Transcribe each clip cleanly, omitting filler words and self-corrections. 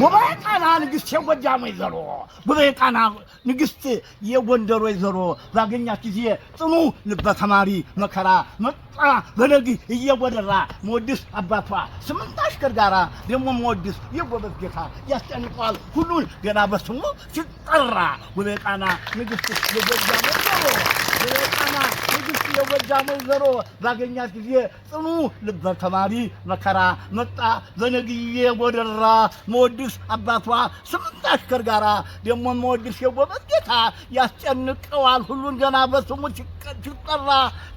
ወበቃና ንግስት የጎጃም ወይዘሮ ወበቃና ንግስት የጎንደር ወይዘሮ ባገኛት ጊዜ ጽኑ ልበ ተማሪ መከራ መጣ በነግ እየጎደራ መወድስ አባቷ ስምንት አሽከር ጋራ ደግሞ መወድስ የጎበዝ ጌታ ያስጨንቀዋል ሁሉን ገና በስሙ ሲጠራ ወበቃና ንግስት የጎጃም ወይዘሮ ወበቃና ንግስት የጎጃም ወይዘሮ ባገኛት ጊዜ ጽኑ ልበ ተማሪ መከራ መጣ በነግ እየጎደራ መወድስ አባቷ ስምንት አሽከር ጋራ ደግሞ መወድስ የጎበዝ ጌታ ያስጨንቀዋል ሁሉን ገና በስሙ ሲጠራ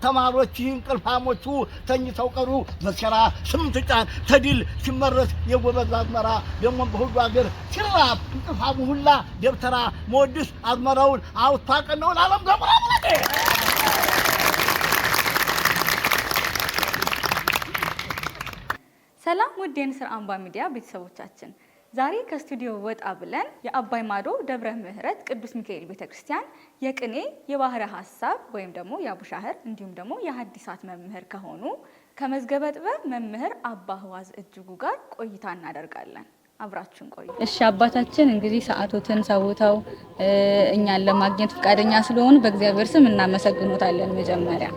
ተማሪዎች እንቅልፋሞቹ ተኝተው ቀሩ መከራ ስምንት ጫን ተድል ሲመረስ የጎበዝ አዝመራ ደግሞ በሁሉ አገር ሲራብ እንቅልፋሙ ሁላ ደብተራ መወድስ አዝመራውን አውጣቀነው ለዓለም ገምራ ሰላም ውድ የንስር አምባ ሚዲያ ቤተሰቦቻችን ዛሬ ከስቱዲዮ ወጣ ብለን የአባይ ማዶ ደብረ ምህረት ቅዱስ ሚካኤል ቤተክርስቲያን የቅኔ የባህረ ሐሳብ ወይም ደግሞ የአቡሻህር እንዲሁም ደግሞ የሐዲሳት መምህር ከሆኑ ከመዝገበ ጥበብ መምህር አባ ህዋዝ እጅጉ ጋር ቆይታ እናደርጋለን። አብራችሁን ቆዩ። እሺ አባታችን እንግዲህ ሰዓቶትን ሰውተው እኛን ለማግኘት ፈቃደኛ ስለሆኑ በእግዚአብሔር ስም እናመሰግኖታለን መጀመሪያ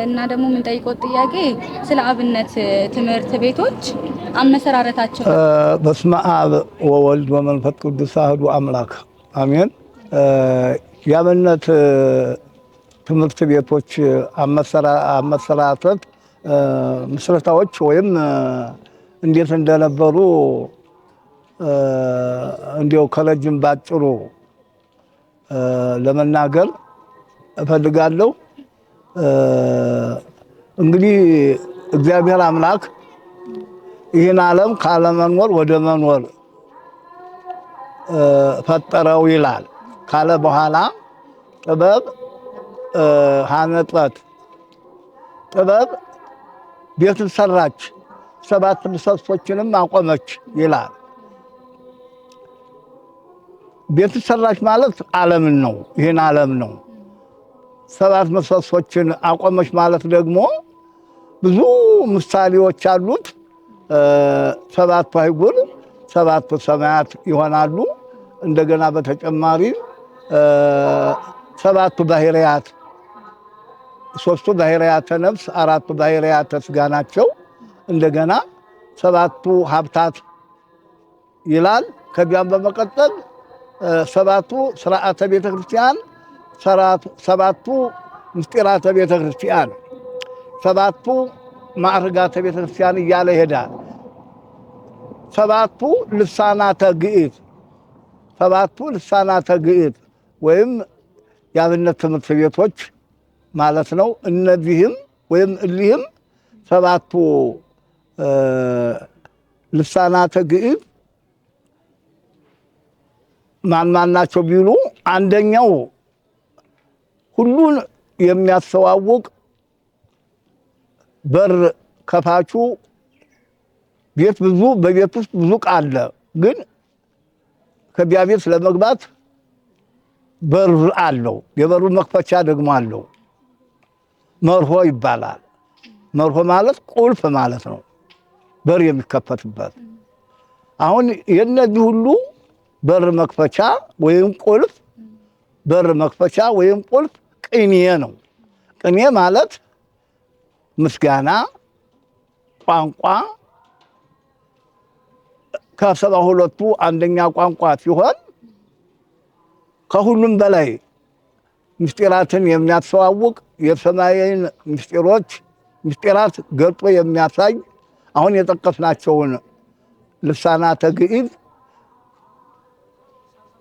እና ደግሞ ምን ጠይቀው ጥያቄ ስለ አብነት ትምህርት ቤቶች አመሰራረታቸው በስመ አብ ወወልድ ወመንፈስ ቅዱስ አሐዱ አምላክ አሜን። የአብነት ትምህርት ቤቶች አመሰራረት ምስረታዎች ወይም እንዴት እንደነበሩ እንዲያው ከረጅም ባጭሩ ለመናገር እፈልጋለሁ። እንግዲህ እግዚአብሔር አምላክ ይህን ዓለም ካለመኖር ወደ መኖር ፈጠረው ይላል ካለ በኋላ ጥበብ ሀነጠት ጥበብ ቤትን ሰራች ሰባት ምሰሶችንም አቆመች ይላል። ቤትን ሰራች ማለት ዓለምን ነው። ይህን ዓለም ነው። ሰባት ምሰሶችን አቆመች ማለት ደግሞ ብዙ ምሳሌዎች አሉት። ሰባቱ አህጉር ሰባቱ ሰማያት ይሆናሉ። እንደገና በተጨማሪ ሰባቱ ባህሪያት ሶስቱ ባህሪያተ ነፍስ አራቱ ባህሪያተ ሥጋ ናቸው። እንደገና ሰባቱ ሀብታት ይላል። ከዚያም በመቀጠል ሰባቱ ሥርዓተ ቤተ ክርስቲያን ሰባቱ ምስጢራተ ቤተ ክርስቲያን ሰባቱ ማዕርጋተ ቤተ ክርስቲያን እያለ ይሄዳል። ሰባቱ ልሳናተ ግዕዝ ሰባቱ ልሳናተ ግዕዝ ወይም የአብነት ትምህርት ቤቶች ማለት ነው። እነዚህም ወይም እሊህም ሰባቱ ልሳናተ ግዕዝ ማን ናቸው ቢሉ አንደኛው ሁሉን የሚያስተዋውቅ በር ከፋቹ ቤት ብዙ በቤት ውስጥ ብዙ ቃል ግን ከዚያ ቤት ለመግባት በር አለው። የበሩ መክፈቻ ደግሞ አለው። መርሆ ይባላል። መርሆ ማለት ቁልፍ ማለት ነው፣ በር የሚከፈትበት። አሁን የነዚህ ሁሉ በር መክፈቻ ወይም ቁልፍ በር መክፈቻ ወይም ቁልፍ ቅኔ ነው። ቅኔ ማለት ምስጋና ቋንቋ ከሰባ ሁለቱ አንደኛ ቋንቋ ሲሆን ከሁሉም በላይ ምስጢራትን የሚያስተዋውቅ የሰማይን ምስጢራት ገልጦ የሚያሳይ አሁን የጠቀስናቸውን ልሳናተ ግዕዝ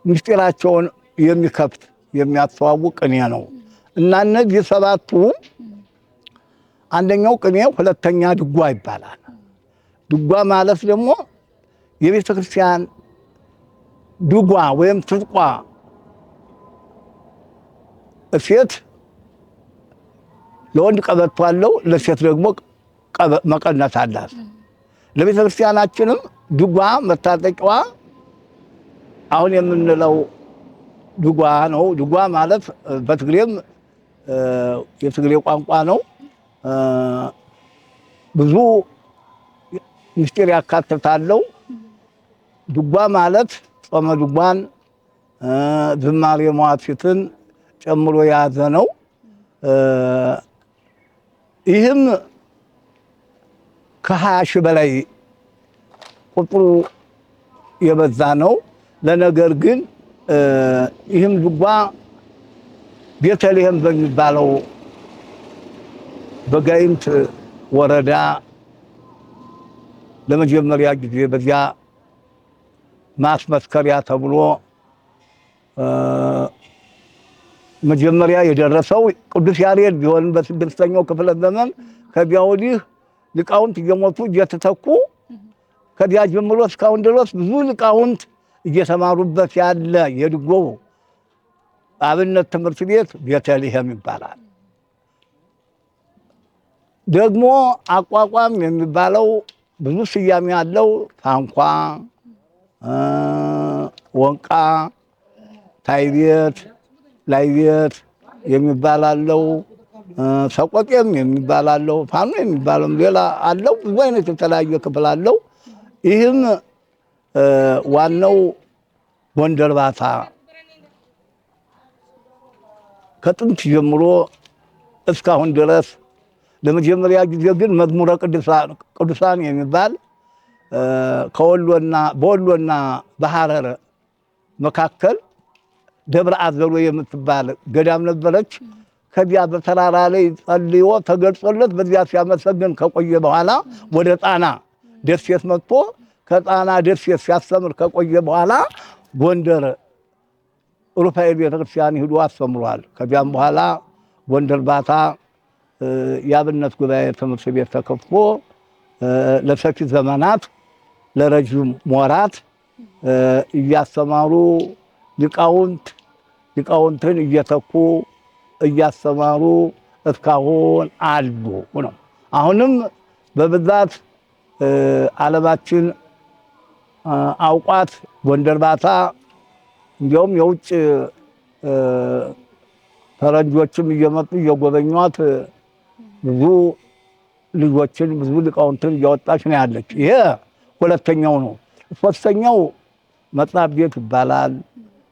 ምስጢራቸውን የሚከፍት የሚያስተዋውቅ ቅኔ ነው እና እነዚህ ሰባቱ አንደኛው ቅኔ፣ ሁለተኛ ድጓ ይባላል። ድጓ ማለት ደግሞ የቤተ ክርስቲያን ድጓ ወይም ትጥቋ ሴት ለወንድ ቀበቶ አለው፣ ለሴት ደግሞ መቀነት አላት። ለቤተ ክርስቲያናችንም ድጓ መታጠቂዋ አሁን የምንለው ድጓ ነው። ድጓ ማለት በትግሬም የትግሬ ቋንቋ ነው። ብዙ ምስጢር ያካትታለው። ድጓ ማለት ጾመ ድጓን ዝማሬ መዋሥዕትን ጨምሮ የያዘ ነው። ይህም ከ20 ሺህ በላይ ቁጥሩ የበዛ ነው። ለነገር ግን ይህም ድጓ ቤተልሔም በሚባለው በጋይንት ወረዳ ለመጀመሪያ ጊዜ በዚያ ማስመስከሪያ ተብሎ መጀመሪያ የደረሰው ቅዱስ ያሬድ ቢሆን በ6ኛው ክፍለ ዘመን ከዚያ ወዲህ ሊቃውንት እየሞቱ እየተተኩ ከዚያ ጀምሮ እስካሁን ድረስ ብዙ ሊቃውንት እየተማሩበት ያለ የድጓው አብነት ትምህርት ቤት ቤተልሔም ይባላል። ደግሞ አቋቋም የሚባለው ብዙ ስያሜ ያለው ታንኳ፣ ወንቃ፣ ታይቤት፣ ላይቤት የሚባል አለው። ሰቆጤም የሚባል አለው። ፋኖ የሚባለው ሌላ አለው። ብዙ አይነት የተለያየ ክፍል አለው። ይህም ዋናው ጎንደር ባታ ከጥንት ጀምሮ እስካሁን ድረስ ለመጀመሪያ ጊዜ ግን መዝሙረ ቅዱሳን የሚባል በወሎና በሐረር መካከል ደብረ አዘሎ የምትባል ገዳም ነበረች። ከዚያ በተራራ ላይ ጸልዮ ተገልጾለት በዚያ ሲያመሰግን ከቆየ በኋላ ወደ ጣና ደሴት መጥቶ ከጣና ደሴት ሲያስተምር ከቆየ በኋላ ጎንደር ሩፋኤል ቤተክርስቲያን ሂዶ አስተምሯል። ከዚያም በኋላ ጎንደር ባታ የአብነት ጉባኤ ትምህርት ቤት ተከፍቶ ለሰፊ ዘመናት ለረጅም ወራት እያስተማሩ ሊቃውንትን እየተኩ እያስተማሩ እስካሁን አሉ ነው። አሁንም በብዛት ዓለማችን አውቋት ጎንደር ባታ እንዲያውም የውጭ ፈረንጆችም እየመጡ እየጎበኟት ብዙ ልጆችን ብዙ ሊቃውንትን እያወጣች ነው ያለች። ይሄ ሁለተኛው ነው። ሶስተኛው መጽሐፍ ቤት ይባላል።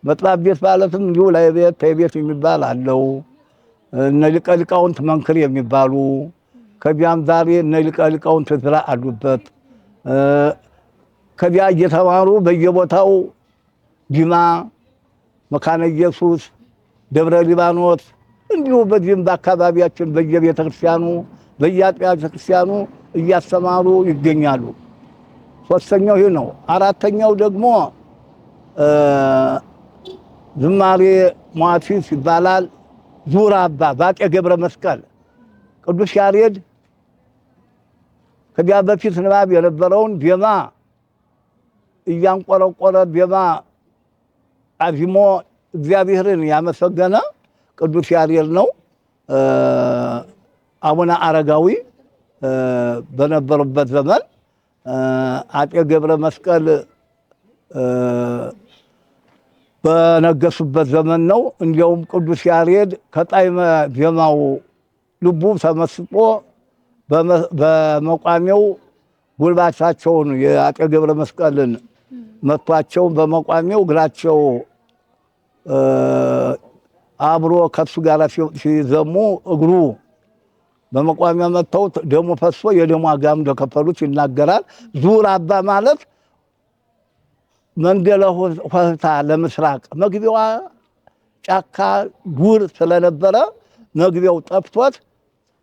መጽሐፍ ቤት ማለትም እንዲሁ ላይቤት ታይቤት የሚባል አለው። እነ ሊቀ ሊቃውንት መንክር የሚባሉ ከዚያም ዛሬ እነ ሊቀ ሊቃውንት ዕዝራ አሉበት። ከዚያ እየተማሩ በየቦታው ዲማ፣ መካነ ኢየሱስ፣ ደብረ ሊባኖስ እንዲሁ በዚህም በአካባቢያችን በየቤተ ክርስቲያኑ በየአጥቢያ ቤተ ክርስቲያኑ እያስተማሩ ይገኛሉ። ሶስተኛው ይህ ነው። አራተኛው ደግሞ ዝማሬ መዋሥዕት ይባላል። ዙር አባ ባጤ ገብረ መስቀል ቅዱስ ያሬድ ከዚያ በፊት ንባብ የነበረውን ዜማ እያንቆረቆረ ዜማ አዚሞ እግዚአብሔርን ያመሰገነ ቅዱስ ያሬድ ነው። አቡነ አረጋዊ በነበሩበት ዘመን አጤ ገብረ መስቀል በነገሱበት ዘመን ነው። እንዲያውም ቅዱስ ያሬድ ከጣዕመ ዜማው ልቡ ተመስጦ በመቋሚያው ጉልባታቸውን የአጤ ገብረ መስቀልን መቷቸው በመቋሚያው እግራቸው አብሮ ከሱ ጋር ሲዘሙ እግሩ በመቋሚያ መተው ደሙ ፈሶ የደሙ አጋም እንደከፈሉት ይናገራል። ዙር አባ ማለት መንገለ ሆህታ ለምስራቅ መግቢያዋ ጫካ ዱር ስለነበረ መግቢያው ጠፍቶት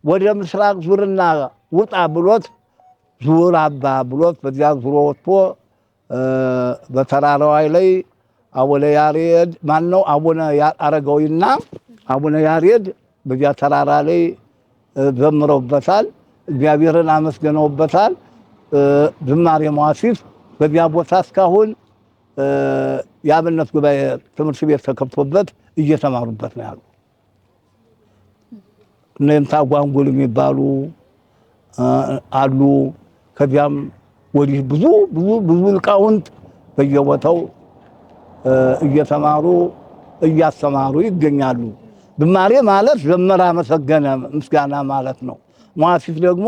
ወደ ምስራቅ ዙርና ውጣ ብሎት ዙር አባ ብሎት በዚያ ዙሮ ወጥቶ በተራራው ላይ አቡነ ያሬድ ማነው አቡነ አረጋዊና አቡነ ያሬድ በዚያ ተራራ ላይ ዘምረውበታል። እግዚአብሔርን አመስግነውበታል። ዝማሬ መዋሥዕት በዚያ ቦታ እስካሁን የአብነት ጉባኤ ትምህርት ቤት ተከፍቶበት እየተማሩበት ነው ያሉ። እነንታ ጓንጉል የሚባሉ አሉ። ከዚያም ወዲህ ብዙ ሊቃውንት በየቦታው እየተማሩ እያስተማሩ ይገኛሉ። ዝማሬ ማለት ዘመረ፣ አመሰገነ፣ ምስጋና ማለት ነው። መዋሥዕት ደግሞ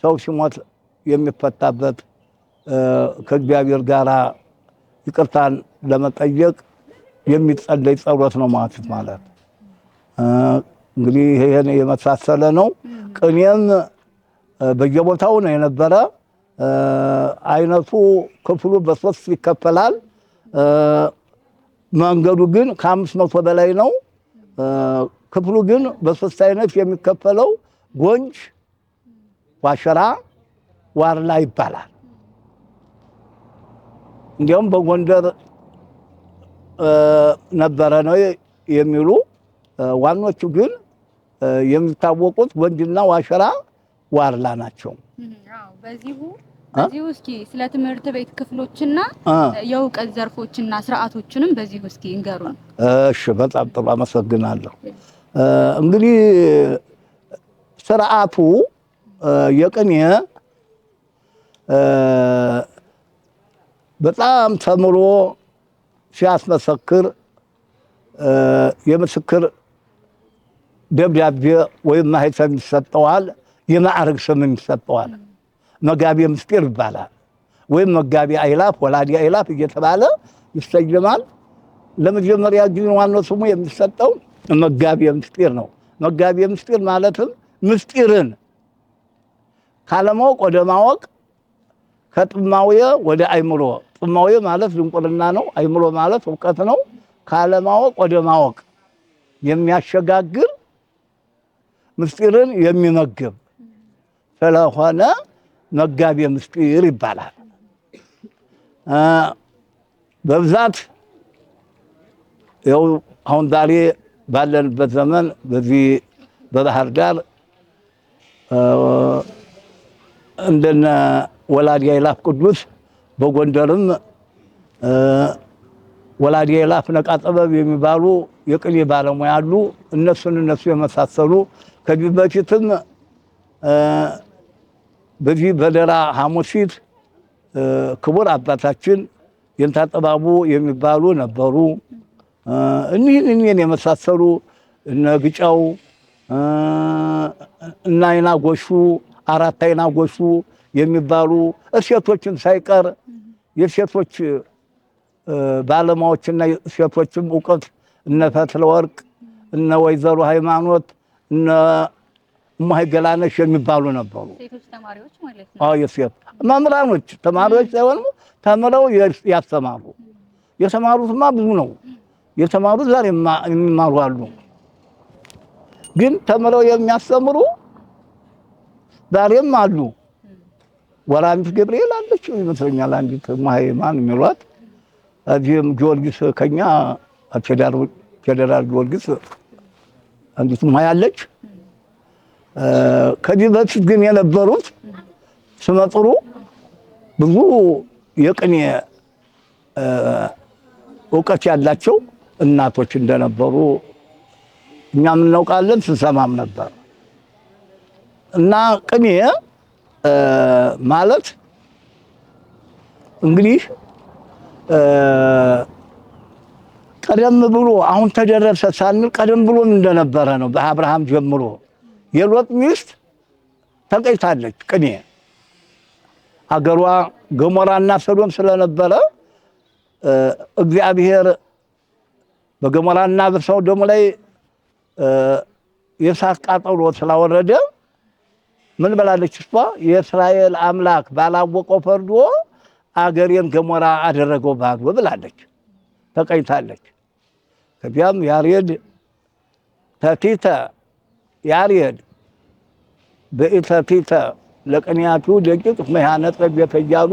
ሰው ሲሞት የሚፈታበት ከእግዚአብሔር ጋር ይቅርታን ለመጠየቅ የሚጸለይ ጸሎት ነው ማለት እንግዲህ ይሄን የመሳሰለ ነው። ቅኔም በየቦታው ነው የነበረ። አይነቱ ክፍሉ በሶስት ይከፈላል። መንገዱ ግን ከ500 በላይ ነው። ክፍሉ ግን በሶስት አይነት የሚከፈለው ጎንጅ፣ ዋሸራ፣ ዋርላ ይባላል። እንዲያውም በጎንደር ነበረ ነው የሚሉ ዋኖቹ ግን የሚታወቁት ጎንጅና ዋሸራ ዋርላ ናቸው። በዚሁ እስኪ ስለ ትምህርት ቤት ክፍሎችና የእውቀት ዘርፎችና ስርዓቶችንም በዚሁ እስኪ እንገሩን። እሺ፣ በጣም ጥሩ አመሰግናለሁ። እንግዲህ ስርዓቱ የቅኔ በጣም ተምሮ ሲያስመሰክር የምስክር ደብዳቤ ወይም ማህተም ይሰጠዋል። የማዕረግ ስም ይሰጠዋል። መጋቢ ምስጢር ይባላል። ወይም መጋቢ አይላፍ፣ ወላዲ አይላፍ እየተባለ ይሰየማል። ለመጀመሪያ ጊዜ ዋናው ስሙ የሚሰጠው መጋቢ ምስጢር ነው። መጋቢ ምስጢር ማለትም ምስጢርን ካለማወቅ ወደ ማወቅ፣ ከጥማዌ ወደ አይምሮ። ጥማዌ ማለት ድንቁርና ነው። አይምሮ ማለት እውቀት ነው። ካለማወቅ ወደ ማወቅ የሚያሸጋግር ምስጢርን የሚመግብ ስለሆነ መጋቢ ምስጢር ይባላል። በብዛት ያው አሁን ዛሬ ባለንበት ዘመን በዚህ በባህር ዳር እንደነ ወላዲ አይላፍ ቅዱስ፣ በጎንደርም ወላዲ አይላፍ ነቃ ጥበብ የሚባሉ የቅኔ ባለሙያ አሉ። እነሱ የመሳሰሉ ከዚህ በፊትም በዚህ በደራ ሐሙሲት ክቡር አባታችን የንታ ጥባቡ የሚባሉ ነበሩ። እኒህን የመሳሰሉ እነ ግጫው እና አይና ጎሹ፣ አራት አይና ጎሹ የሚባሉ ሴቶችን ሳይቀር የሴቶች ባለሙያዎችና ሴቶችም ዕውቀት እነ ፈትለ ወርቅ፣ እነ ወይዘሮ ሃይማኖት፣ እነ እማሆይ ገላነሽ የሚባሉ ነበሩ። ሴቶች ተማሪዎች ማለት ነው። የሴት መምህራኖች፣ ተማሪዎች ሳይሆኑ ተምረው ያስተማሩ። የተማሩትማ ብዙ ነው። የተማሩት ዛሬ የሚማሩ አሉ። ግን ተምረው የሚያስተምሩ ዛሬም አሉ። ወራሚት ገብርኤል አለች ይመስለኛል፣ አንዲት እማሆይ ማን የሚሏት። እዚህም ጊዮርጊስ ከኛ ፌደራል ጊዮርጊስ አንዲት እማሆይ አለች። ከዚህ በፊት ግን የነበሩት ስመጥሩ ብዙ የቅኔ ዕውቀት ያላቸው እናቶች እንደነበሩ እኛም እናውቃለን፣ ስንሰማም ነበር። እና ቅኔ ማለት እንግዲህ ቀደም ብሎ አሁን ተደረሰ ሳንል ቀደም ብሎም እንደነበረ ነው። በአብርሃም ጀምሮ የሎጥ ሚስት ተቀይታለች። ቅኔ አገሯ ገሞራና ሰዶም ስለነበረ እግዚአብሔር በገሞራና በሰዶም ላይ የእሳት ቃጠሎ ስላወረደ ምን ብላለች እሷ? የእስራኤል አምላክ ባላወቀው ፈርዶ አገሬን ገሞራ አደረገው ባዶ ብላለች፣ ተቀይታለች። ከዚያም ያሬድ ተቲተ ያሬድ በኢተቲተ ለቅኔያቱ ደቂቅ መሃነጽ ቤተያሉ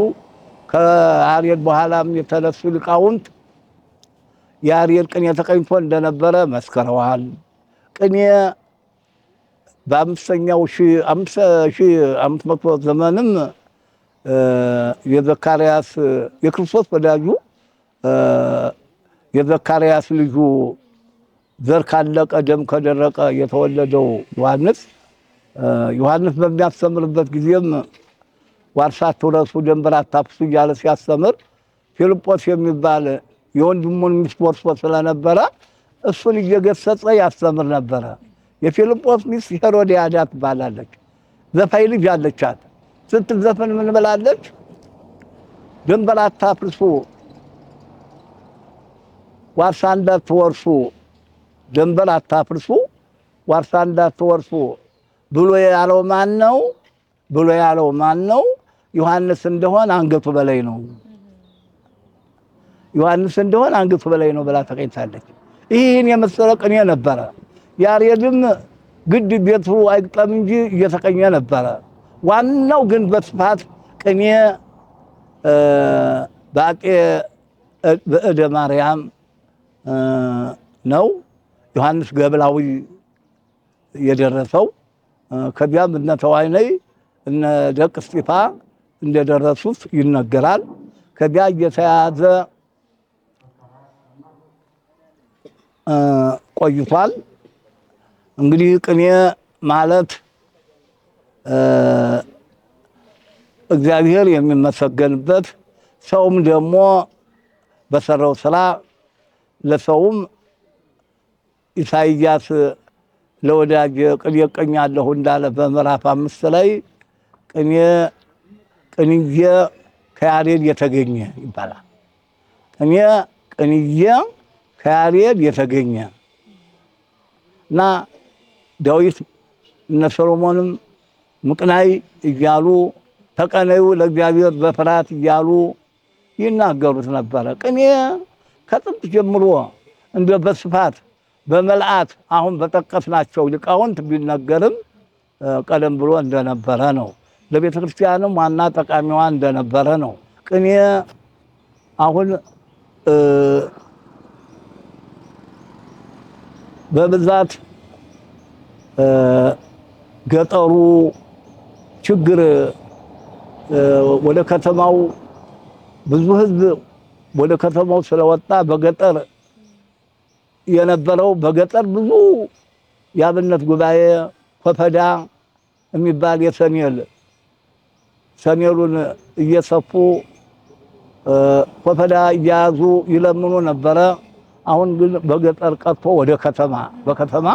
ከያሬድ በኋላም የተነሱ ሊቃውንት ያሬድ ቅኔ ተቀኝቶ እንደነበረ መስከረዋል። ቅኔ በ500 ዘመንም የዘካርያስ የክርስቶስ ወዳጁ የዘካርያስ ልጁ ዘር ካለቀ ደም ከደረቀ የተወለደው ዮሐንስ በሚያስተምርበት ጊዜም ዋርሳ አትውረሱ ድንበር አታፍሱ እያለ ሲያስተምር ፊልጶስ የሚባል የወንድሙን ሚስት ወርሶ ስለነበረ እሱን እየገሰጸ ያስተምር ነበረ። የፊልጶስ ሚስት ሄሮድያዳ ትባላለች። ዘፋኝ ልጅ አለቻት። ስትዘፈን ምን ብላለች? ድንበር አታፍርሱ ዋርሳ እንዳትወርሱ ድንበር አታፍርሱ ዋርሳ እንዳትወርሱ ብሎ ያለው ማን ነው? ብሎ ያለው ማን ነው? ዮሐንስ እንደሆነ አንገቱ በላይ ነው። ዮሐንስ እንደሆነ አንገቱ በላይ ነው ብላ ተቀኝታለች። ይህን የመሰለ ቅኔ ነበረ። ያሬድም ግድ ቤቱ አይግጠም እንጂ እየተቀኘ ነበረ። ዋናው ግን በስፋት ቅኔ በአጤ በእደ ማርያም ነው ዮሐንስ ገብላዊ የደረሰው። ከዚያም እነ ተዋይነይ እነ ደቅ እስጢፋ እንደደረሱት ይነገራል። ከዚያ እየተያዘ ቆይቷል። እንግዲህ ቅኔ ማለት እግዚአብሔር የሚመሰገንበት ሰውም ደግሞ በሰራው ስራ ለሰውም ኢሳይያስ ለወዳጅ ቅኔ እቀኛለሁ እንዳለ በምዕራፍ 5 ላይ ቅንዬ ከያሬድ የተገኘ ይባላል። ቅንዬ ከያሬድ የተገኘ እና ዳዊት እነ ሰሎሞንም ምቅናይ እያሉ ተቀነዩ ለእግዚአብሔር በፍርሃት እያሉ ይናገሩት ነበረ። ቅኔ ከጥንት ጀምሮ እንደ በስፋት በመልአት አሁን በጠቀስናቸው ሊቃውንት ቢነገርም ቀደም ብሎ እንደነበረ ነው። ለቤተ ክርስቲያንም ዋና ጠቃሚዋ እንደነበረ ነው። ቅኔ አሁን በብዛት ገጠሩ ችግር ወደ ከተማው ብዙ ህዝብ ወደ ከተማው ስለወጣ በገጠር የነበረው በገጠር ብዙ የአብነት ጉባኤ ኮፈዳ የሚባል ሰኔሉን እየሰፉ ኮፈዳ እያያዙ ይለምኑ ነበረ። አሁን ግን በገጠር ቀርቶ ወደ ከተማ በከተማ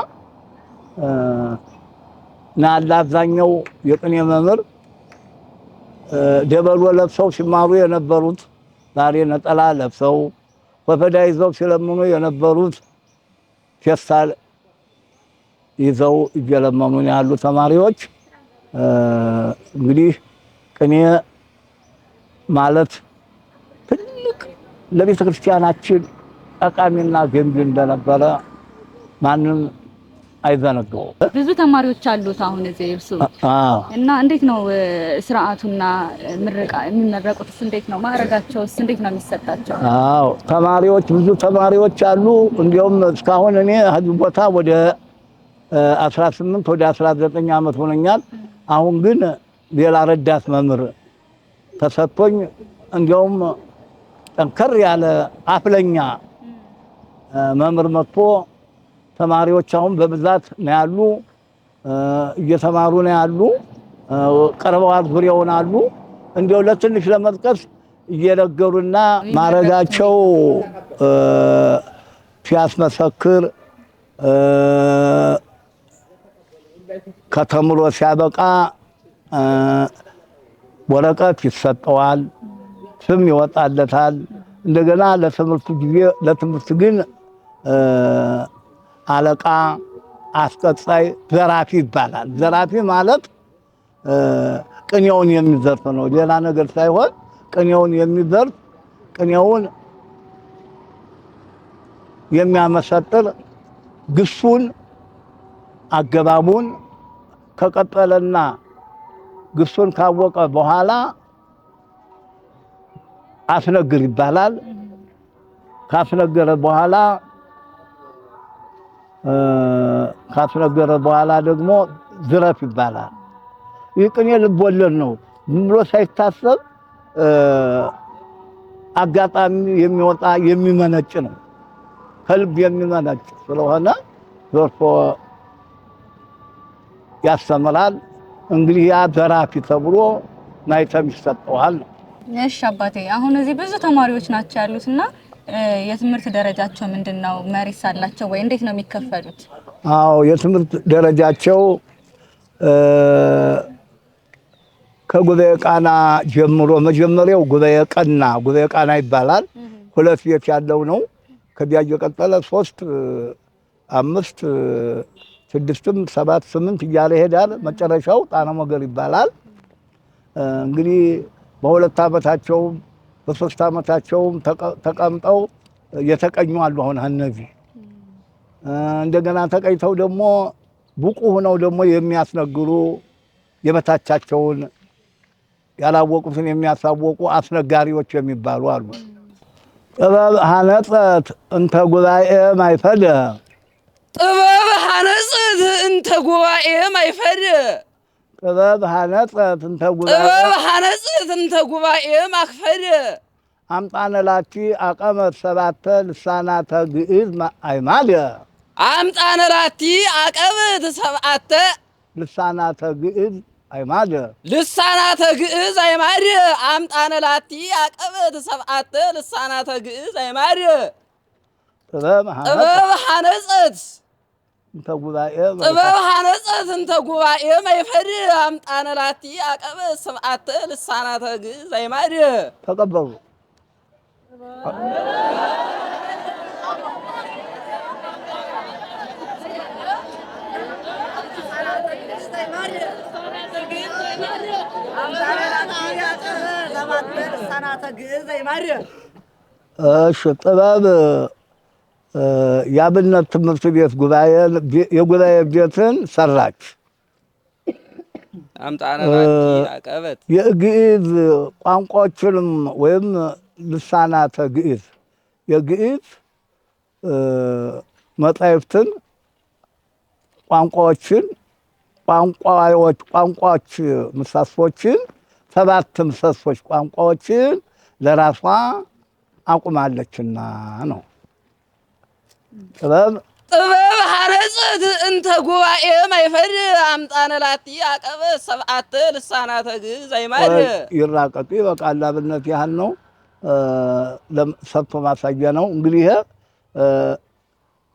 ናላ አብዛኛው የቅኔ መምህር ደበሎ ለብሰው ሲማሩ የነበሩት ዛሬ ነጠላ ለብሰው ኮፈዳ ይዘው ሲለምኑ የነበሩት ፌስታል ይዘው እየለመኑ ያሉ ተማሪዎች እንግዲህ ቅኔ ማለት ትልቅ ለቤተ ክርስቲያናችን ጠቃሚና ገንቢ እንደነበረ ማንም አይዘነጋው። ብዙ ተማሪዎች አሉት አሁን እዚህ እርሱ እና እንዴት ነው ስርዓቱና የሚመረቁትስ እንዴት ነው? ማዕረጋቸውስ እንዴት ነው የሚሰጣቸው? አዎ ተማሪዎች ብዙ ተማሪዎች አሉ። እንዲያውም እስካሁን እኔ እዚህ ቦታ ወደ 18 ወደ 19 ዓመት ሆነኛል። አሁን ግን ሌላ ረዳት መምህር ተሰጥቶኝ እንዲያውም ጠንከር ያለ አፍለኛ መምህር መጥቶ ተማሪዎች አሁን በብዛት ነው ያሉ፣ እየተማሩ ነው ያሉ፣ ቀርበዋል፣ ዙሪያውን አሉ። እንዲያው ለትንሽ ለመጥቀስ እየነገሩና ማረጋቸው ሲያስመሰክር ከተምሮ ሲያበቃ ወረቀት ይሰጠዋል፣ ስም ይወጣለታል። እንደገና ለትምህርት ግን አለቃ፣ አስቀጻይ፣ ዘራፊ ይባላል። ዘራፊ ማለት ቅኔውን የሚዘርፍ ነው፣ ሌላ ነገር ሳይሆን ቅኔውን የሚዘርፍ ቅኔውን የሚያመሰጥር ግሱን አገባቡን ከቀጠለና ግሱን ካወቀ በኋላ አስነግር ይባላል። ካስነገረ በኋላ ደግሞ ዝረፍ ይባላል። ይህ ቅኔ ልብ ወለድ ነው። ዝም ብሎ ሳይታሰብ አጋጣሚ የሚወጣ የሚመነጭ ነው። ከልብ የሚመነጭ ስለሆነ ዘርፎ ያስተምራል። እንግዲህ ያ ዘራፊ ተብሎ ማይተም ይሰጠዋል ነው። እሺ አባቴ፣ አሁን እዚህ ብዙ ተማሪዎች ናቸው ያሉትና የትምህርት ደረጃቸው ምንድነው? መሪስ አላቸው ወይ? እንዴት ነው የሚከፈሉት? አዎ የትምህርት ደረጃቸው ከጉባኤ ቃና ጀምሮ መጀመሪያው ጉባኤ ቃና ይባላል። ሁለት ቤት ያለው ነው። ከዚያ እየቀጠለ 3 5 6 7 8 እያለ ይሄዳል። መጨረሻው ጣና ሞገር ይባላል። እንግዲህ በ2 ዓመታቸው በ3 ዓመታቸውም ተቀምጠው የተቀኙ አሉ። አሁን እነዚህ እንደገና ተቀኝተው ደግሞ ብቁ ሆነው ደግሞ የሚያስነግሩ የበታቻቸውን ያላወቁትን የሚያሳወቁ አስነጋሪዎች የሚባሉ አሉ። ጥበብ ሐነጸት እንተ ጉባኤ ማይፈድ ጥበብ ሐነጸት እንተ ጉባኤ ማይፈድ ጥበብ ሐነጸት እንተ ጉባኤ ማክፈድ አምጣነ ላቲ አቀመት 7 ልሳናተ ግዕዝ አይማድ አምጣነ ላቲ አቀመት 7 ልሳናተ ግዕዝ አይማድ አምጣነ ላቲ አቀመት 7 ልሳናተ ግዕዝ አይማድ ጥበብ ሐነጸት እንተ ጉባኤ ማይፈድ አምጣነ ላቲ አቀመት 7 ልሳናተ ግዕዝ አይማድ ተቀበሉ። እሺ ጥበብ የአብነት ትምህርት ቤት የጉባኤ ቤትን ሰራች። አምጣነ ላቲ አቀበት የግዕዝ ቋንቋዎችንም ወይም ልሳናተ ግዕዝ የግዕዝ መጻሕፍትን ቋንቋዎች ምሰሶችን 7 ምሰሶች ቋንቋዎችን ለራሷ አቁማለችና ነው። ጥበብ ሐነጸት እንተ ጉባኤ ማይፈድ አምጣነ ላቲ አቀበት 7 ልሳናተ ግዕዝ አይማድ ይራቀጡ ይበቃል። አብነት ያህል ነው፣ ሰጥቶ ማሳያ ነው። እንግዲህ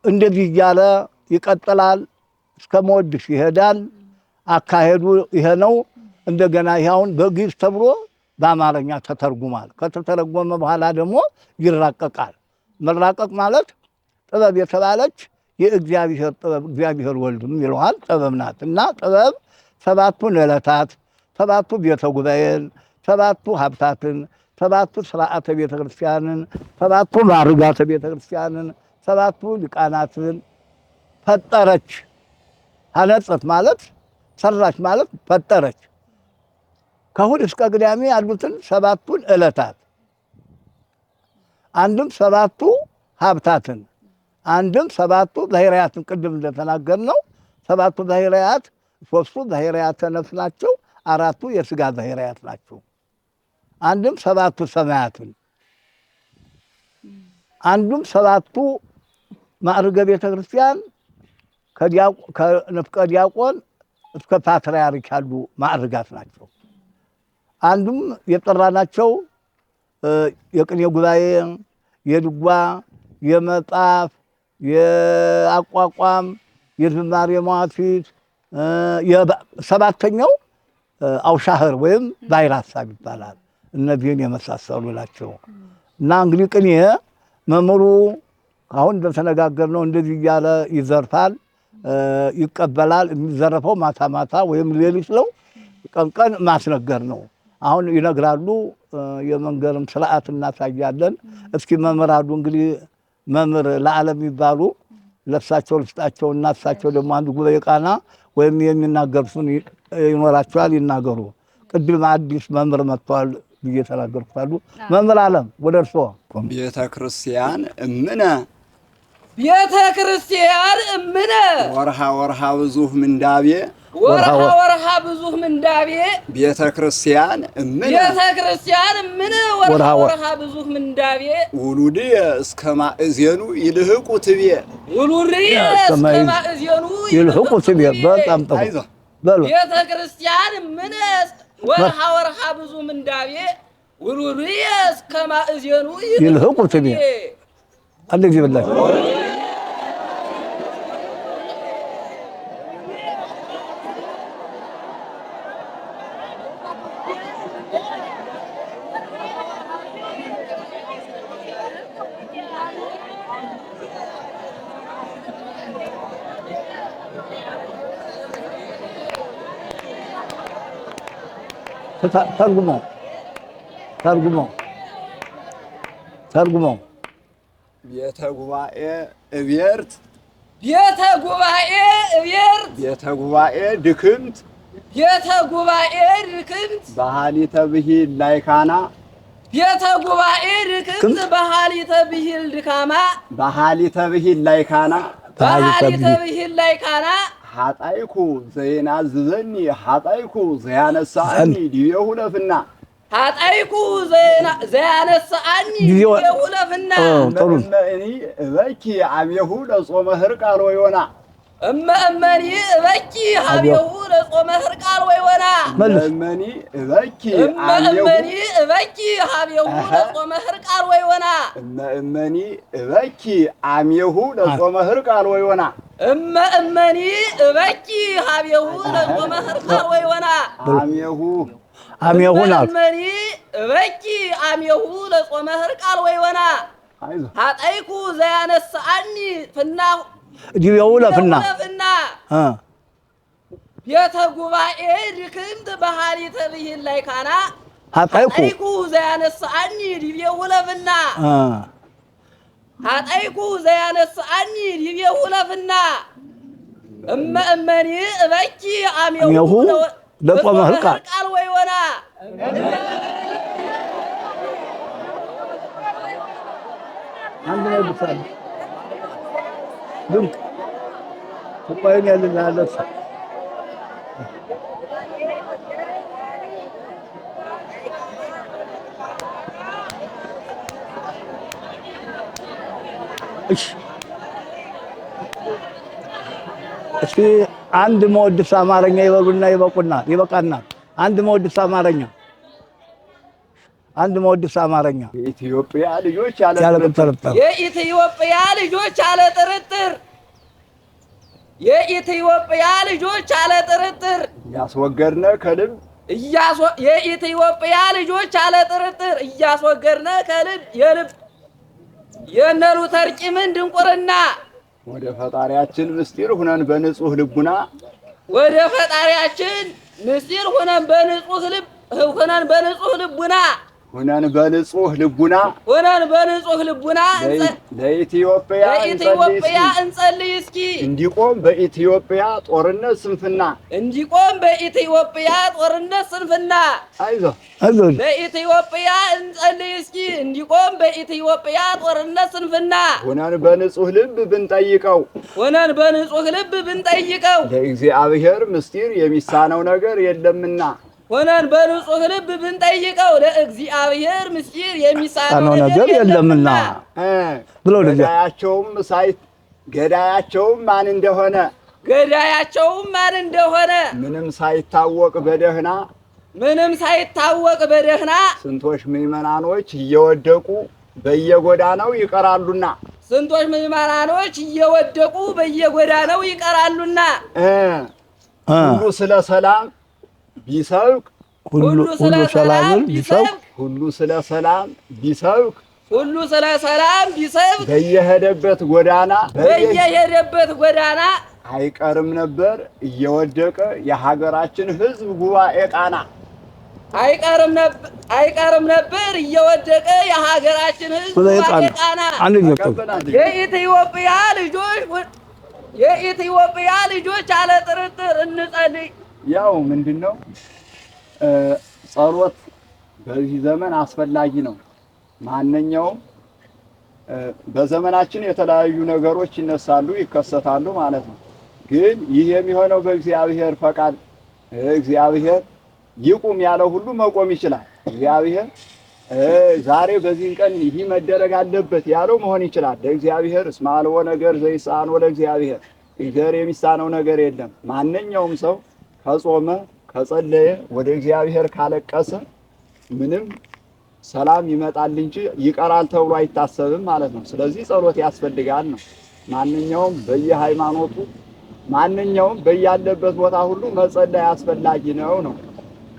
እንደዚህ እያለ ይቀጥላል፣ እስከ መወድስ ይሄዳል። አካሄዱ ይሄ ነው። እንደገና ይኸውን በግዕዝ ተብሎ በአማርኛ ተተርጉሟል። ከተተረጎመ በኋላ ደግሞ ይራቀቃል። መራቀቅ ማለት ጥበብ የተባለች የእግዚአብሔር ጥበብ እግዚአብሔር ወልድም ይለዋል ጥበብ ናት። እና ጥበብ 7ቱን ዕለታት 7ቱ ቤተ ጉባኤን 7ቱ ሀብታትን 7ቱ ስርዓተ ቤተ ክርስቲያንን 7ቱ ማዕርጋተ ቤተ ክርስቲያንን 7ቱ ሊቃናትን ፈጠረች። ሐነጸት ማለት ሰራች ማለት ፈጠረች። ከእሑድ እስከ ቅዳሜ ያሉትን 7ቱን ዕለታት አንድም 7ቱ ሀብታትን አንድም 7ቱ ባሕርያትን ቅድም እንደተናገርነው 7ቱ ባሕርያት 3ቱ ባሕርያተ ነፍስ ናቸው፣ 4ቱ የሥጋ ባሕርያት ናቸው። አንድም 7ቱ ሰማያትን አንዱም 7ቱ ማዕርገ ቤተ ክርስቲያን ከንፍቀ ዲያቆን እስከ ፓትርያርክ ያሉ ማዕርጋት ናቸው። አንዱም የጠራናቸው የቅኔ ጉባኤ፣ የድጓ፣ የመጽሐፍ፣ የአቋቋም፣ የዝማሬ መዋሥዕት 7ተኛው አውሻህር ወይም ባሕረ ሐሳብ ይባላል። እነዚህን የመሳሰሉ ናቸው። እና እንግዲህ ቅኔ መምህሩ አሁን እንደተነጋገርነው እንደዚህ እያለ ይዘርፋል፣ ይቀበላል። የሚዘረፈው ማታ ማታ ወይም ሌሊት ነው፣ ቀን ቀን ማስነገር ነው። አሁን ይነግራሉ። የመንገርም ስርዓት እናሳያለን። እስኪ መምህራሉ እንግዲህ መምህር ለዓለም ይባሉ ለእሳቸው ልስጣቸው እና እሳቸው ደግሞ አንድ ጉባኤ ቃና ወይም የሚናገሩትን ይኖራቸዋል፣ ይናገሩ። ቅድም አዲስ መምህር መጥተዋል ብዬ ተናገርኩታሉ። መምህር ዓለም ወደ እርስዎ። ቤተ ክርስቲያን እምነ ወርሃ ብዙህ ምንዳቤ ብዙህ ምንዳቤ ቤተ ክርስቲያን እምነ ወርሃ ብዙህ ምንዳቤ ውሉድየ እስከ ማእዜኑ ይልህቁ ትቤ ይልህቁ ትቤ በጣም ጥሩ በሉ። ቤተ ክርስቲያን እምነ ወርሃ ብዙህ ምንዳቤ ውሉድየ እስከ ማእዜኑ ይልህቁ ትቤ አንድ ጊዜ ብላችሁ ተርጉመው ቤተ ጉባኤ እቤርት ቤተ ጉባኤ እቤርት ቤተ ጉባኤ ድክምት ቤተ ጉባኤ ድክምት በሃሊተ ብሂል ላይካና ቤተ ጉባኤ ድክምት በሃሊተ ብሂል ድካማ በሃሊተ ብሂል ላይካና በሃሊተ ብሂል ላይካና ኃጣይኩ ዘይናዝዘኒ ኃጣይኩ ዘያነሳኒ ዲቤሁ ለፍና ኃጣይኩ ዘያነሳኒ ዲቤሁ ለፍና እመእመኒ እበኪ አሜሁ ለጾመ ህርቃል ወዮና እመእመኒ እበኪ አሜሁ ለጾመ ህርቃል ወዮና እመእመኒ እበኪ እመእመኒ እበኪ አሜሁ ለጾመ ህርቃል ወዮና እመእመኒ እበኪ አሜሁ ለጾመ ህርቃል ወዮና እመእመኒ እበኪ አሜሁ ለጾመ ህርቃል ወዮና አሜሁ ናት እመእመኒ እበኪ አሜሁ ለጾመ ህርቃል ወዮና ኃጣይኩ ዘያነሳኒ ፍና ዲቤሁ ለፍና ቤተ ጉባኤ ድክምት በሃሊተ ብሂል ላይካና ኃጣይኩ ዘያነሳኒ ዲቤሁ ለፍና ኃጣይኩ ዘያነሳኒ ዲቤሁ ለፍና እመእመኒ እበኪ አሜሁ ለጾመ ህርቃል ወዮና አንድ ነው ብቻ ድንቅ ተቆየኝ ያለናለስ እሺ አንድ መወድስ አማርኛ ይበሉና ይበቃና አንድ መወድስ አማርኛ የኢትዮጵያ ልጆች የኢትዮጵያ ልጆች አለ ጥርጥር የኢትዮጵያ ልጆች አለ ጥርጥር ያስወገድነ ከልብ የኢትዮጵያ ልጆች አለ ጥርጥር እያስወገድነ ከልብ የልብ የነ ሉተር ቂምን ድንቁርና ወደ ፈጣሪያችን ምስጢር ሁነን በንጹህ ልቡና ወደ ፈጣሪያችን ምስጢር ሁነን በንጹህ ልቡና ለኢትዮጵያ እንጸልይ እስኪ እንዲቆም በኢትዮጵያ ጦርነት ስንፍና አይዞህ ለኢትዮጵያ እንጸልይ እስኪ እንዲቆም በኢትዮጵያ ጦርነት ስንፍና ሆነን በንጹህ ልብ ብንጠይቀው ለእግዚአብሔር ምስጢር የሚሳነው ነገር የለምና ሆነን በንጹህ ልብ ብንጠይቀው ለእግዚአብሔር ምስጢር የሚሳነው ነገር የለምና ብሎ ገዳያቸውም ማን እንደሆነ ምንም ሳይታወቅ በደህና ስንቶች ምዕመናኖች እየወደቁ በየጎዳናው ይቀራሉና ሁሉ ስለ ሰላም ቢሰብክ በየሄደበት ጎዳና አይቀርም ነበር እየወደቀ የሀገራችን ሕዝብ ጉባኤ ቃና አይቀርም ነበር እየወደቀ የሀገራችን ሕዝብ ጉባኤ ቃና የኢትዮጵያ ልጆች አለ ጥርጥር እንጸልይ። ያው ምንድነው ጸሎት በዚህ ዘመን አስፈላጊ ነው። ማንኛውም በዘመናችን የተለያዩ ነገሮች ይከሰታሉ ማለት ነው። ግን ይህ የሚሆነው በእግዚአብሔር ፈቃድ እግዚአብሔር ይቁም ያለው ሁሉ መቆም ይችላል። እግዚአብሔር ዛሬ በዚህን ቀን ይህ መደረግ አለበት ያለው መሆን ይችላል። ለእግዚአብሔር እስመ አልቦ ነገር ዘይሳነው ለእግዚአብሔር እግዚአብሔር የሚሳነው ነገር የለም። ማንኛውም ሰው ከጾመ ከጸለየ ወደ እግዚአብሔር ካለቀሰ ምንም ሰላም ይመጣል እንጂ ይቀራል ተብሎ አይታሰብም ማለት ነው። ስለዚህ ጸሎት ያስፈልጋል ነው። ማንኛውም በየሃይማኖቱ ማንኛውም በያለበት ቦታ ሁሉ መጸለይ አስፈላጊ ነው።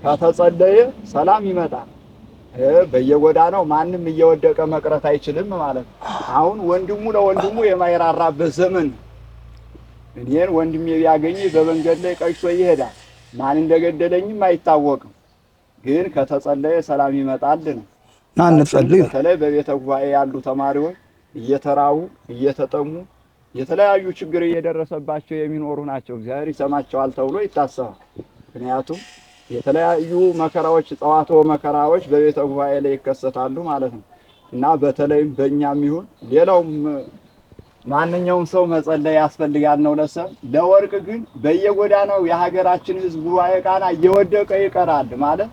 ከተጸለየ ሰላም ይመጣል። በየጎዳናው ማንም እየወደቀ መቅረት አይችልም ማለት ነው። አሁን ወንድሙ ለወንድሙ የማይራራበት ዘመን ነው። እኔን ወንድሜ ቢያገኝ በመንገድ ላይ ቀጭቶ ይሄዳል። ማን እንደገደለኝም አይታወቅም። ግን ከተጸለየ ሰላም ይመጣል ነው። ና እንጸልይ። በተለይ በቤተ ጉባኤ ያሉ ተማሪዎች እየተራቡ እየተጠሙ የተለያዩ ችግር እየደረሰባቸው የሚኖሩ ናቸው። እግዚአብሔር ይሰማቸዋል ተብሎ ይታሰባል። ምክንያቱም የተለያዩ መከራዎች ጸዋትወ መከራዎች በቤተ ጉባኤ ላይ ይከሰታሉ ማለት ነው እና በተለይም በእኛም ይሁን ሌላውም ማንኛውም ሰው መጸለይ ያስፈልጋል ነው ለሰብ። ለወርቅ ግን በየጎዳናው የሀገራችን ሕዝብ ጉባኤ ቃና እየወደቀ ይቀራል ማለት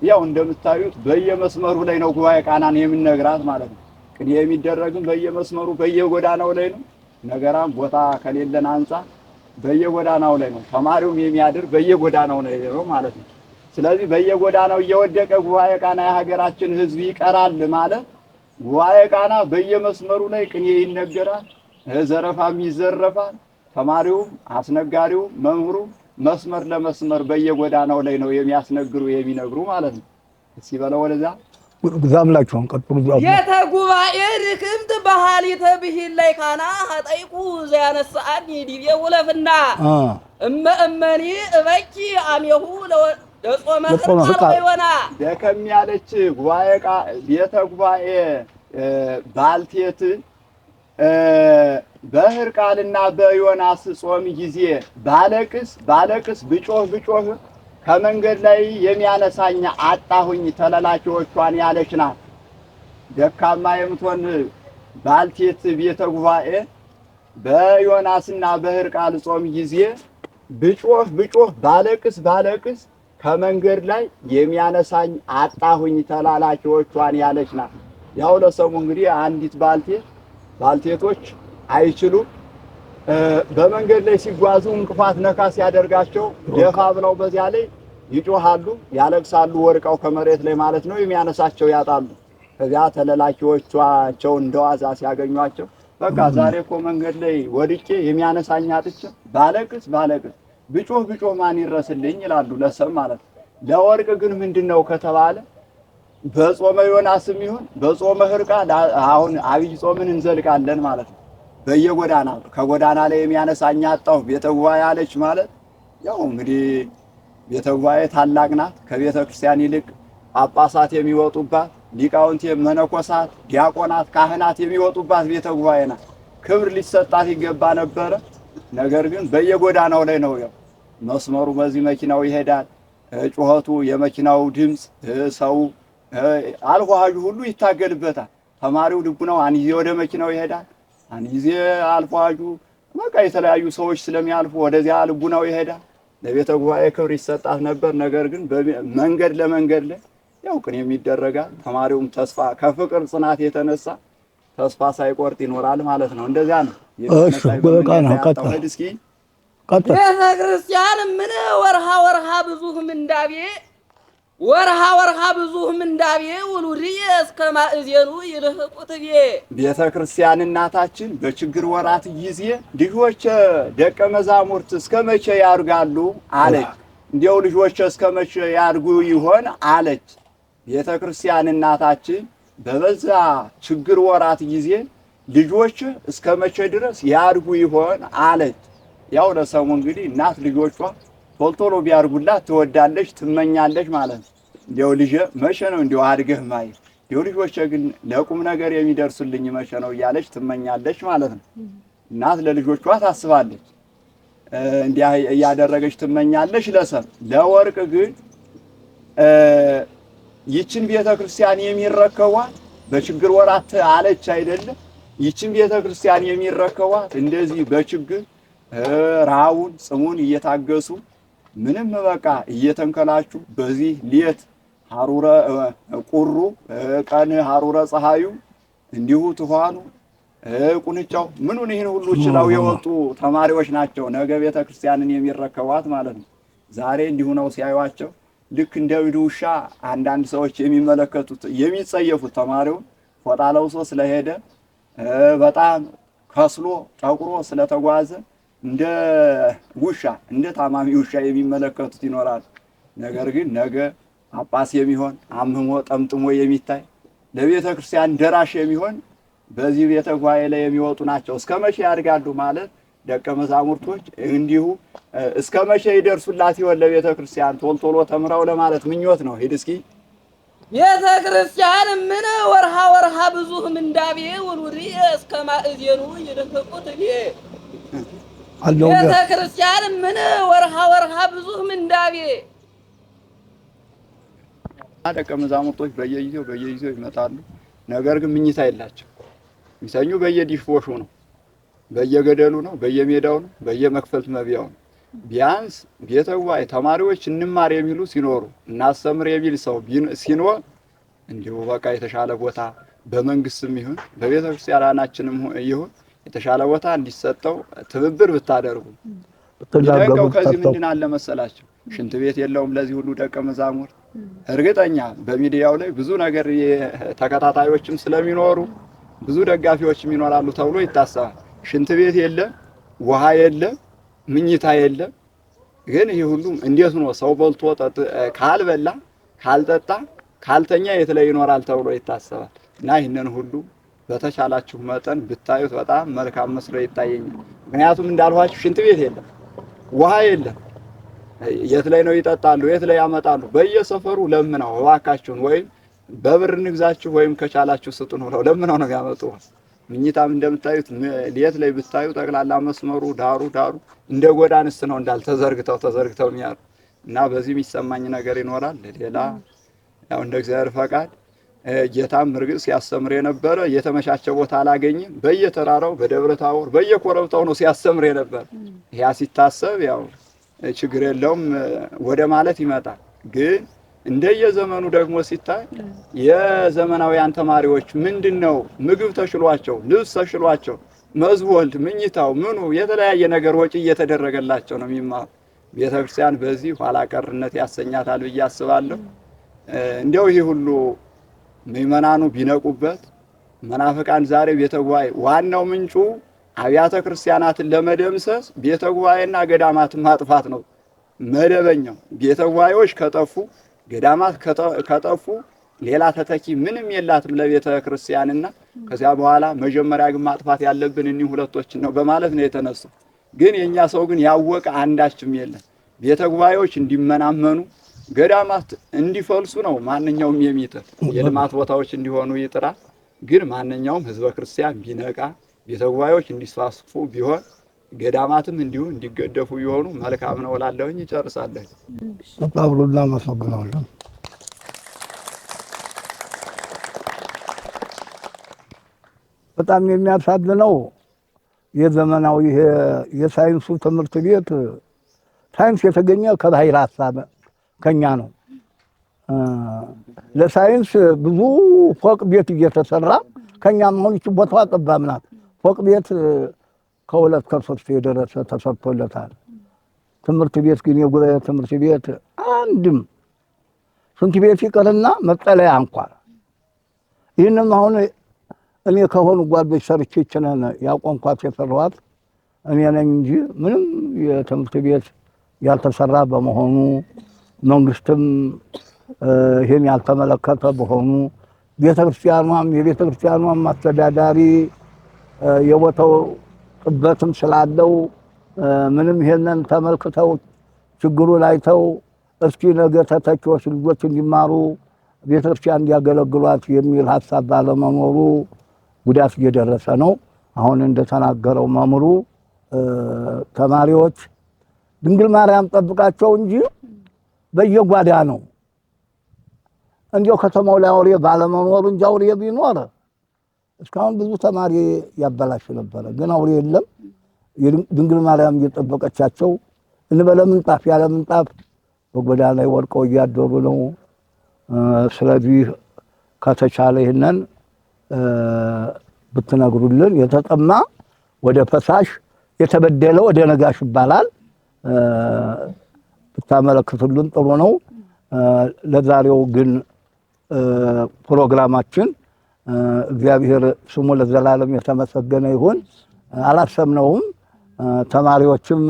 ያው እንደምታዩት በየመስመሩ ላይ ነው ጉባኤ ቃናን የምንነግራት ማለት ነው። ግን የሚደረግም በየመስመሩ በየጎዳናው ላይ ነው። ነገራም ቦታ ከሌለን አንፃር በየጎዳናው ላይ ነው። ተማሪውም የሚያድር በየጎዳናው ላይ ነው ማለት ነው። ስለዚህ በየጎዳናው እየወደቀ ጉባኤ ቃና የሀገራችን ሕዝብ ይቀራል ማለት ጉባኤ ቃና በየመስመሩ ላይ ቅኔ ይነገራል፣ ዘረፋም ይዘረፋል። ተማሪውም አስነጋሪው መምህሩ መስመር ለመስመር በየጎዳናው ላይ ነው የሚያስነግሩ የሚነግሩ ማለት ነው። እስኪ በለው ወደዛ ዛምላችሁን ቀጥሉ። የተጉባኤ ርክብት ባህሊተ ብሂል ላይ ካና ሀጠይቁ ዘያነሳአኒ ዲቤ ውለፍና እመኒ እበኪ አሜሁ ለጾመ ህርቃል ወይወና ደከም ያለች ጉባኤ ቤተ ጉባኤ ባልቴት በህርቃልና በዮናስ ጾም ጊዜ ባለቅስ ብጮህ ከመንገድ ላይ የሚያነሳኝ አጣሁኝ ተለላኪዎቿን ያለች ናት። ደካማ የምትሆን ባልቴት ቤተ ጉባኤ በዮናስና በህርቃል ጾም ጊዜ ብጮህ ባለቅስ ከመንገድ ላይ የሚያነሳኝ አጣሁኝ ተላላኪዎቿን ያለች ናት። ያው ለሰሙ እንግዲህ አንዲት ባልቴቶች አይችሉም። በመንገድ ላይ ሲጓዙ እንቅፋት ነካ ሲያደርጋቸው ደፋ ብለው በዚያ ላይ ይጮሃሉ፣ ያለቅሳሉ። ወርቀው ከመሬት ላይ ማለት ነው የሚያነሳቸው ያጣሉ። ከዚያ ተለላኪዎቻቸው እንደዋዛ ሲያገኟቸው በቃ ዛሬ እኮ መንገድ ላይ ወድቄ የሚያነሳኝ አጥቼ ባለቅስ ብጮህ ማን ይረስልኝ ይላሉ ለሰብ ማለት ነው። ለወርቅ ግን ምንድነው ከተባለ በጾመ ዮናስም ይሁን በጾመ ህርቃል አሁን አብይ ጾምን እንዘልቃለን ማለት ነው። በየጎዳና ከጎዳና ላይ የሚያነሳኝ አጣሁ ቤተ ጉባኤ አለች ማለት ያው እንግዲህ ቤተ ጉባኤ ታላቅ ናት። ከቤተ ክርስቲያን ይልቅ ጳጳሳት የሚወጡባት፣ ሊቃውንት፣ መነኮሳት፣ ዲያቆናት፣ ካህናት የሚወጡባት ቤተ ጉባኤ ናት። ክብር ሊሰጣት ይገባ ነበረ። ነገር ግን በየጎዳናው ላይ ነው ያው መስመሩ። በዚህ መኪናው ይሄዳል፣ ጩኸቱ፣ የመኪናው ድምፅ፣ ሰው አልኋጁ ሁሉ ይታገልበታል። ተማሪው ልቡናው አንጊዜ ወደ መኪናው ይሄዳል፣ አንጊዜ አልኋጁ በቃ የተለያዩ ሰዎች ስለሚያልፉ ወደዚያ ልቡናው ይሄዳል። ለቤተ ጉባኤ ክብር ይሰጣት ነበር። ነገር ግን መንገድ ለመንገድ ላይ ያው ቅን የሚደረጋል። ተማሪውም ተስፋ ከፍቅር ጽናት የተነሳ ተስፋ ሳይቆርጥ ይኖራል ማለት ነው። እንደዚያ ነው። እሺ በቃና ቀጥታ እስኪ ቀጥታ ቤተ ክርስቲያን ምን ወርሃ ብዙህ ምንዳቤ ውሉድየ እስከ ማእዜኑ ይልህቁትቤ ቤተ ክርስቲያን እናታችን በችግር ወራት ጊዜ ልጆች ደቀ መዛሙርት እስከ መቼ ያርጋሉ አለች። እንዲያው ልጆች እስከ መቼ ያርጉ ይሆን አለች። ቤተ ክርስቲያን እናታችን በበዛ ችግር ወራት ጊዜ ልጆች እስከ መቼ ድረስ ያርጉ ይሆን አለች። ያው ለሰሙ እንግዲህ እናት ልጆቿ ቶሎ ቢያርጉላት ትወዳለች፣ ትመኛለች ማለት ነው። እንዲያው ልጄ መቼ ነው እንዲያው አድገህ ማይ እንዲያው ልጆቼ ግን ለቁም ነገር የሚደርሱልኝ መቼ ነው እያለች ትመኛለች ማለት ነው። እናት ለልጆቿ ታስባለች፣ እንዲያ እያደረገች ትመኛለች ለሰብ። ለወርቅ ግን ይችን ቤተ ክርስቲያን የሚረከቧት በችግር ወራት አለች አይደለም። ይችን ቤተ ክርስቲያን የሚረከቧት እንደዚህ በችግር ረሃቡን ጽሙን እየታገሱ ምንም በቃ እየተንከላቹ በዚህ ሌት ሐሩረ ቁሩ ቀን ሐሩረ ፀሐዩ እንዲሁ ትኋኑ ቁንጫው ምኑን ይህን ሁሉ ችለው የወጡ ተማሪዎች ናቸው ነገ ቤተ ክርስቲያንን የሚረከቧት ማለት ነው። ዛሬ እንዲሁ ነው ሲያዩዋቸው ልክ እንደ እብድ ውሻ አንዳንድ ሰዎች የሚመለከቱት የሚጸየፉት ተማሪውን ፎጣ ለብሶ ስለሄደ በጣም ከስሎ ጠቁሮ ስለተጓዘ እንደ ውሻ እንደ ታማሚ ውሻ የሚመለከቱት ይኖራል። ነገር ግን ነገ ጳጳስ የሚሆን አምሞ ጠምጥሞ የሚታይ ለቤተ ክርስቲያን ደራሽ የሚሆን በዚህ ቤተ ጉባኤ ላይ የሚወጡ ናቸው። እስከ መቼ ያድጋሉ ማለት ደቀ መዛሙርቶች እንዲሁ እስከ መቼ ይደርሱላት ይሆን ለቤተ ክርስቲያን ቶሎ ቶሎ ተምረው ለማለት ምኞት ነው። ሂድ እስኪ ቤተ ክርስቲያን ምን ወርሃ ብዙህ ምንዳቤ ውሉሪ እስከ ማእዜኑ ይደፈቁት ቤተ ክርስቲያን ምን ወርሃ ብዙህ ምንዳቤ ደቀ መዛሙርቶች በየጊዜው ይመጣሉ። ነገር ግን ምኝታ የላቸው። የሚሰኙ በየዲሽቦሹ ነው፣ በየገደሉ ነው፣ በየሜዳው ነው፣ በየመክፈልት መቢያው ነው። ቢያንስ ቤተ ጉባኤ ተማሪዎች እንማር የሚሉ ሲኖሩ እናስተምር የሚል ሰው ሲኖር እንዲሁ በቃ የተሻለ ቦታ በመንግስትም ይሁን በቤተ ክርስቲያናችንም ይሁን የተሻለ ቦታ እንዲሰጠው ትብብር ብታደርጉ። ደቀው ከዚህ ምንድን አለ መሰላቸው? ሽንት ቤት የለውም ለዚህ ሁሉ ደቀ መዛሙርት። እርግጠኛ በሚዲያው ላይ ብዙ ነገር ተከታታዮችም ስለሚኖሩ ብዙ ደጋፊዎችም ይኖራሉ ተብሎ ይታሰባል። ሽንት ቤት የለም፣ ውሃ የለም፣ ምኝታ የለም። ግን ይህ ሁሉ እንዴት ነው ሰው በልቶ ካልበላ ካልጠጣ ካልተኛ የት ላይ ይኖራል ተብሎ ይታሰባል። እና ይህንን ሁሉ በተቻላችሁ መጠን ብታዩት በጣም መልካም መስሎ ይታየኛል። ምክንያቱም እንዳልኋችሁ ሽንት ቤት የለም፣ ውሃ የለም። የት ላይ ነው ይጠጣሉ? የት ላይ ያመጣሉ? በየሰፈሩ ለምነው እባካችሁን ወይም በብር እንግዛችሁ ወይም ከቻላችሁ ስጡን ብለው ለምነው ነው ያመጡ። ምኝታም እንደምታዩት ሌት ላይ ብታዩ ጠቅላላ መስመሩ ዳሩ እንደ ጎዳንስ ነው ተዘርግተው የሚያሉ እና በዚህ የሚሰማኝ ነገር ይኖራል። ሌላ ያው እንደ እግዚአብሔር ፈቃድ ጌታም እርግጥ ሲያስተምር የነበረ የተመቻቸ ቦታ አላገኘም። በየተራራው በደብረ ታቦር በየኮረብታው ነው ሲያስተምር የነበረ። ያ ሲታሰብ ያው ችግር የለውም ወደ ማለት ይመጣል። ግን እንደየዘመኑ ደግሞ ሲታይ የዘመናውያን ተማሪዎች ምንድነው ምግብ ተሽሏቸው ልብስ ተሽሏቸው መዝወልድ ምኝታው ምኑ የተለያየ ነገር ወጪ እየተደረገላቸው ነው የሚማሩ። ቤተክርስቲያን በዚህ ኋላ ቀርነት ያሰኛታል ብዬ አስባለሁ። እንዲያው ይህ ሁሉ ምእመናኑ ቢነቁበት መናፍቃን ዛሬ ቤተ ጉባኤ ዋናው ምንጩ አብያተ ክርስቲያናትን ለመደምሰስ ቤተ ጉባኤና ገዳማትን ማጥፋት ነው መደበኛው። ቤተ ጉባኤዎች ከጠፉ ገዳማት ከጠፉ ሌላ ተተኪ ምንም የላትም ለቤተ ክርስቲያንና ከዚያ በኋላ መጀመሪያ ግን ማጥፋት ያለብን እኒህ ሁለቶችን ነው በማለት ነው የተነሱ። ግን የኛ ሰው ግን ያወቀ አንዳችም የለም። ቤተ ጉባኤዎች እንዲመናመኑ ገዳማት እንዲፈልሱ ነው ማንኛውም የሚጥር የልማት ቦታዎች እንዲሆኑ ይጥራል። ግን ማንኛውም ህዝበ ክርስቲያን ቢነቃ ቤተ ጉባኤዎች እንዲስፋፉ ቢሆን ገዳማትም እንዲሁ እንዲገደፉ ቢሆኑ መልካም ነው እላለሁኝ። ይጨርሳለሁ። በጣም እናመሰግናለን። በጣም የሚያሳዝነው የዘመናዊ የሳይንሱ ትምህርት ቤት ሳይንስ የተገኘ ከባህር ሀሳብ ከኛ ነው። ለሳይንስ ብዙ ፎቅ ቤት እየተሰራ ከኛም ሆነ ቦታዋ ጠባብ ናት። ፎቅ ቤት ከሁለት ከሶስት የደረሰ ተሰርቶለታል። ትምህርት ቤት ግን የጉባኤ ትምህርት ቤት አንድም ሽንት ቤት ይቀርና መጠለያ እንኳን ይህንም አሁን እኔ ከሆኑ ጓዶች ሰርቼ ይችላል ያቆምኳት የሰራኋት እኔ ነኝ እንጂ ምንም የትምህርት ቤት ያልተሰራ በመሆኑ መንግስትም ይሄን ያልተመለከተ በሆኑ የቤተክርስቲያኗም አስተዳዳሪ የቦታው ጥበትም ስላለው ምንም ይሄንን ተመልክተው ችግሩን አይተው እስኪ ነገ ተተኪዎች ልጆች እንዲማሩ ቤተክርስቲያን እንዲያገለግሏት የሚል ሀሳብ ባለመኖሩ ጉዳት እየደረሰ ነው። አሁን እንደተናገረው መምሩ ተማሪዎች ድንግል ማርያም ጠብቃቸው እንጂ በየጓዳ ነው። እንዲያው ከተማው ላይ አውሬ ባለመኖሩ እንጂ አውሬ ቢኖር እስካሁን ብዙ ተማሪ ያበላሽ ነበር። ግን አውሬ የለም። ድንግል ማርያም እየጠበቀቻቸው እንበለ ምንጣፍ ያለ ምንጣፍ በጎዳና ላይ ወድቀው እያደሩ ነው። ስለዚህ ከተቻለ ይሄንን ብትነግሩልን፣ የተጠማ ወደ ፈሳሽ የተበደለ ወደ ነጋሽ ይባላል። ብታመለክቱልን ጥሩ ነው። ለዛሬው ግን ፕሮግራማችን እግዚአብሔር ስሙ ለዘላለም የተመሰገነ ይሁን። አላሰብነውም። ተማሪዎችም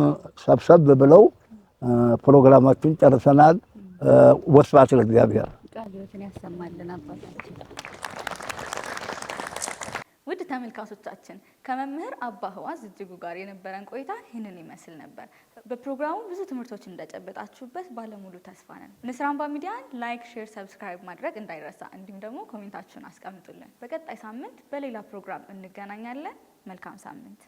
ሰብሰብ ብለው ፕሮግራማችን ጨርሰናል። ወስብሐት ለእግዚአብሔር። ቃልዎትን ያሰማልን አባታችን። ውድ ተመልካቾቻችን ከመምህር አባ ህዋስ እጅጉ ጋር የነበረን ቆይታ ይህንን ይመስል ነበር። በፕሮግራሙ ብዙ ትምህርቶች እንደጨበጣችሁበት ባለሙሉ ተስፋ ነን። ንስር አምባ ሚዲያን ላይክ፣ ሼር፣ ሰብስክራይብ ማድረግ እንዳይረሳ። እንዲሁም ደግሞ ኮሜንታችሁን አስቀምጡልን። በቀጣይ ሳምንት በሌላ ፕሮግራም እንገናኛለን። መልካም ሳምንት።